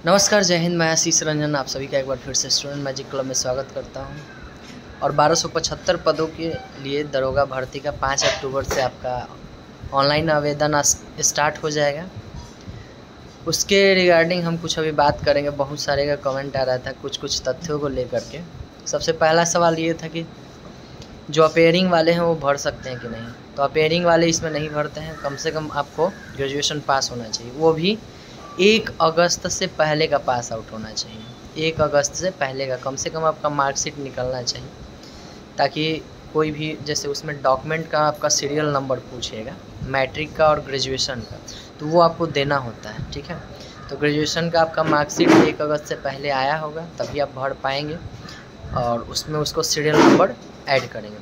नमस्कार, जय हिंद। मैं आशीष रंजन आप सभी का एक बार फिर से स्टूडेंट मैजिक क्लब में स्वागत करता हूं। और 1275 पदों के लिए दरोगा भर्ती का 5 अक्टूबर से आपका ऑनलाइन आवेदन स्टार्ट हो जाएगा। उसके रिगार्डिंग हम कुछ अभी बात करेंगे। बहुत सारे का कमेंट आ रहा था कुछ तथ्यों को लेकर के। सबसे पहला सवाल ये था कि जो अपेयरिंग वाले हैं वो भर सकते हैं कि नहीं। तो अपेयरिंग वाले इसमें नहीं भरते हैं। कम से कम आपको ग्रेजुएशन पास होना चाहिए, वो भी 1 अगस्त से पहले का पास आउट होना चाहिए। 1 अगस्त से पहले का कम से कम आपका मार्कशीट निकलना चाहिए, ताकि कोई भी जैसे उसमें डॉक्यूमेंट का आपका सीरियल नंबर पूछेगा, मैट्रिक का और ग्रेजुएशन का, तो वो आपको देना होता है। ठीक है, तो ग्रेजुएशन का आपका मार्कशीट 1 अगस्त से पहले आया होगा, तभी आप भर पाएंगे और उसमें उसको सीरियल नंबर ऐड करेंगे।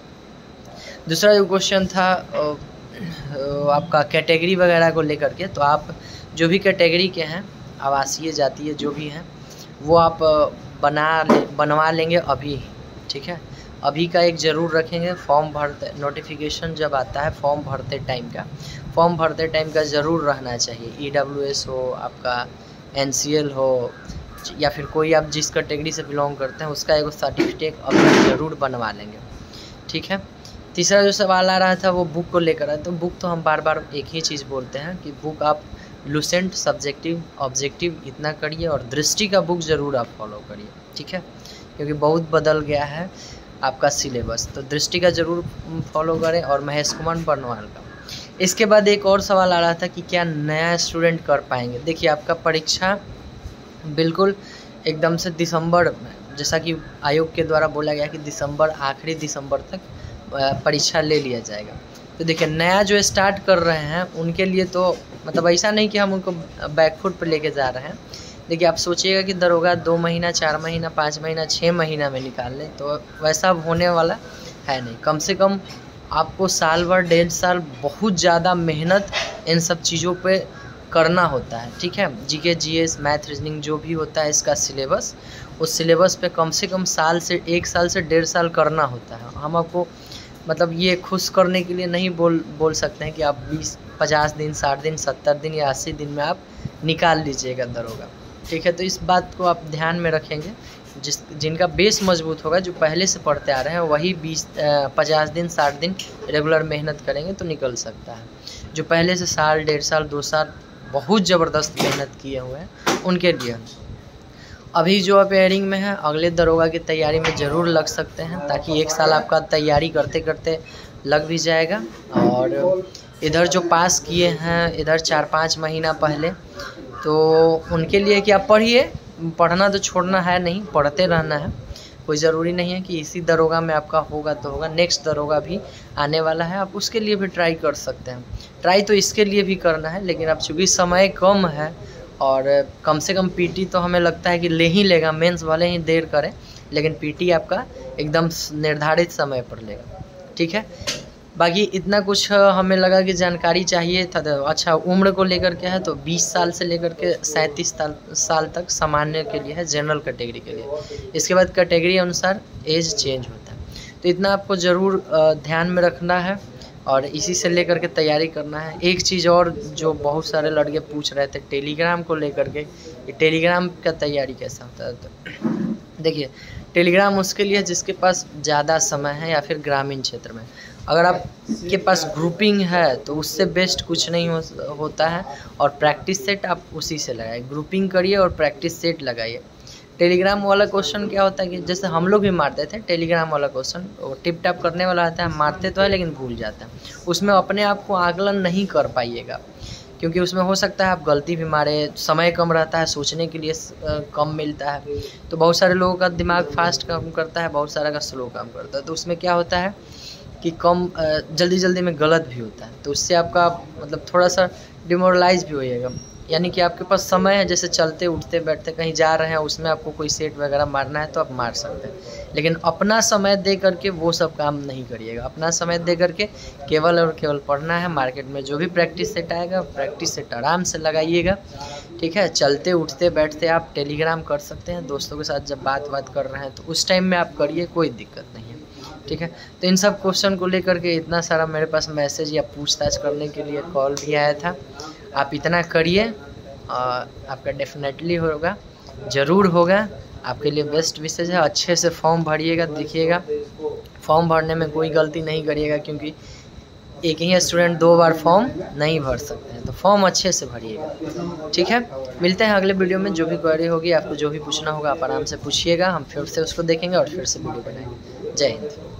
दूसरा जो क्वेश्चन था आपका कैटेगरी वगैरह को लेकर के, तो आप जो भी कैटेगरी के हैं, आवासीय जातीय जो भी हैं, वो आप बनवा लेंगे अभी। ठीक है, अभी का एक ज़रूर रखेंगे। फॉर्म भरते नोटिफिकेशन जब आता है फॉर्म भरते टाइम का ज़रूर रहना चाहिए। EWS हो, आपका NCL हो, या फिर कोई आप जिस कैटेगरी से बिलोंग करते हैं उसका एक सर्टिफिकेट अभी ज़रूर बनवा लेंगे। ठीक है। तीसरा जो सवाल आ रहा था वो बुक को लेकर है। तो बुक तो हम बार बार एक ही चीज़ बोलते हैं कि बुक आप लुसेंट, सब्जेक्टिव, ऑब्जेक्टिव इतना करिए और दृष्टि का बुक ज़रूर आप फॉलो करिए। ठीक है, क्योंकि बहुत बदल गया है आपका सिलेबस, तो दृष्टि का ज़रूर फॉलो करें और महेश कुमार बर्नवाल का। इसके बाद एक और सवाल आ रहा था कि क्या नया स्टूडेंट कर पाएंगे। देखिए, आपका परीक्षा बिल्कुल एकदम से दिसंबर में, जैसा कि आयोग के द्वारा बोला गया कि दिसंबर, आखिरी दिसंबर तक परीक्षा ले लिया जाएगा। तो देखिए, नया जो स्टार्ट कर रहे हैं उनके लिए तो मतलब ऐसा नहीं कि हम उनको बैकफुट पर लेके जा रहे हैं। देखिए, आप सोचिएगा कि दरोगा 2 महीना, 4 महीना, 5 महीना, 6 महीना में निकाल लें, तो वैसा अब होने वाला है नहीं। कम से कम आपको साल भर, 1.5 साल बहुत ज़्यादा मेहनत इन सब चीज़ों पे करना होता है। ठीक है, GK, GS, मैथ, रीजनिंग जो भी होता है इसका सिलेबस, उस सिलेबस पे कम से कम 1 साल से 1.5 साल करना होता है। हम आपको मतलब ये खुश करने के लिए नहीं बोल सकते हैं कि आप 20, 50 दिन, 60 दिन, 70 दिन या 80 दिन में आप निकाल लीजिएगा दरोगा। ठीक है, तो इस बात को आप ध्यान में रखेंगे। जिनका बेस मजबूत होगा, जो पहले से पढ़ते आ रहे हैं, वही 50 दिन, 60 दिन रेगुलर मेहनत करेंगे तो निकल सकता है। जो पहले से साल, 1.5 साल, 2 साल बहुत ज़बरदस्त मेहनत किए हुए हैं, उनके लिए अभी जो अपेयरिंग में है, अगले दरोगा की तैयारी में ज़रूर लग सकते हैं, ताकि 1 साल आपका तैयारी करते करते लग भी जाएगा। और इधर जो पास किए हैं इधर 4-5 महीना पहले, तो उनके लिए कि आप पढ़िए, पढ़ना तो छोड़ना है नहीं, पढ़ते रहना है। कोई ज़रूरी नहीं है कि इसी दरोगा में आपका होगा तो होगा, नेक्स्ट दरोगा भी आने वाला है, आप उसके लिए भी ट्राई कर सकते हैं। ट्राई तो इसके लिए भी करना है, लेकिन अब चूँकि समय कम है और कम से कम PT तो हमें लगता है कि ले ही लेगा। मेंस भले ही देर करें, लेकिन PT आपका एकदम निर्धारित समय पर लेगा। ठीक है, बाकी इतना कुछ हमें लगा कि जानकारी चाहिए था। अच्छा, उम्र को लेकर के है तो 20 साल से लेकर के 37 साल तक सामान्य के लिए है, जनरल कैटेगरी के लिए। इसके बाद कैटेगरी अनुसार एज चेंज होता है, तो इतना आपको ज़रूर ध्यान में रखना है और इसी से लेकर के तैयारी करना है। एक चीज़ और जो बहुत सारे लड़के पूछ रहे थे टेलीग्राम को लेकर के, कि टेलीग्राम का तैयारी कैसा होता है। तो देखिए, टेलीग्राम उसके लिए जिसके पास ज़्यादा समय है या फिर ग्रामीण क्षेत्र में। अगर आपके पास ग्रुपिंग है तो उससे बेस्ट कुछ नहीं होता है। और प्रैक्टिस सेट आप उसी से लगाइए, ग्रुपिंग करिए और प्रैक्टिस सेट लगाइए। टेलीग्राम वाला क्वेश्चन क्या होता है कि जैसे हम लोग भी मारते थे, टेलीग्राम वाला क्वेश्चन वो टिप टाप करने वाला आता है, मारते तो है लेकिन भूल जाते हैं। उसमें अपने आप को आकलन नहीं कर पाइएगा, क्योंकि उसमें हो सकता है आप गलती भी मारे, समय कम रहता है, सोचने के लिए कम मिलता है। तो बहुत सारे लोगों का दिमाग फास्ट काम करता है, बहुत सारा का स्लो काम करता है। तो उसमें क्या होता है कि कम जल्दी में गलत भी होता है, तो उससे आपका मतलब थोड़ा सा डिमोरलाइज भी होइएगा। यानी कि आपके पास समय है, जैसे चलते उठते बैठते कहीं जा रहे हैं, उसमें आपको कोई सेट वगैरह मारना है तो आप मार सकते हैं, लेकिन अपना समय दे करके वो सब काम नहीं करिएगा। अपना समय दे करके केवल और केवल पढ़ना है। मार्केट में जो भी प्रैक्टिस सेट आएगा, प्रैक्टिस सेट आराम से लगाइएगा। ठीक है, चलते उठते बैठते आप टेलीग्राम कर सकते हैं, दोस्तों के साथ जब बात कर रहे हैं तो उस टाइम में आप करिए, कोई दिक्कत नहीं है। ठीक है, तो इन सब क्वेश्चन को लेकर के इतना सारा मेरे पास मैसेज या पूछताछ करने के लिए कॉल भी आया था। आप इतना करिए, आपका डेफिनेटली होगा। ज़रूर होगा। आपके लिए बेस्ट विशेष है। अच्छे से फॉर्म भरिएगा, देखिएगा फॉर्म भरने में कोई गलती नहीं करिएगा, क्योंकि एक ही स्टूडेंट 2 बार फॉर्म नहीं भर सकते हैं, तो फॉर्म अच्छे से भरिएगा। ठीक है, मिलते हैं अगले वीडियो में। जो भी क्वेरी होगी, आपको जो भी पूछना होगा आप आराम से पूछिएगा, हम फिर से उसको देखेंगे और फिर से वीडियो बनाएंगे। जय हिंद।